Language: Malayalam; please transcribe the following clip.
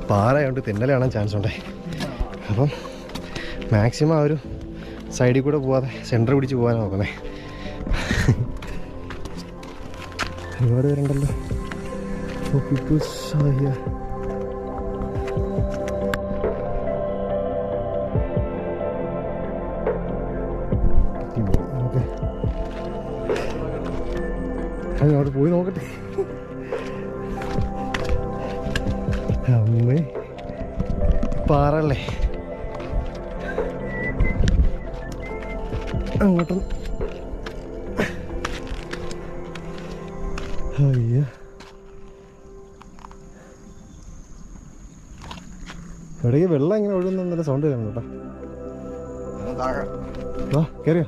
പാറയായതുകൊണ്ട് തെന്നൽ കാണാൻ ചാൻസ് ഉണ്ട്. അപ്പം മാക്സിമം ആ ഒരു സൈഡിൽ കൂടെ പോവാതെ സെൻറ്റർ പിടിച്ച് പോകാൻ നോക്കണേ. ഒരുപാട് പേരുണ്ടല്ലോ. അവിടെ പോയി നോക്കട്ടെ. അമ്മേ പാറല്ലേ, അങ്ങോട്ടും അയ്യ ഇടയ്ക്ക് വെള്ളം ഇങ്ങനെ ഒഴുകുന്ന നല്ല സൗണ്ട് കേൾക്കണം കേട്ടോ. വാ കയറിയോ?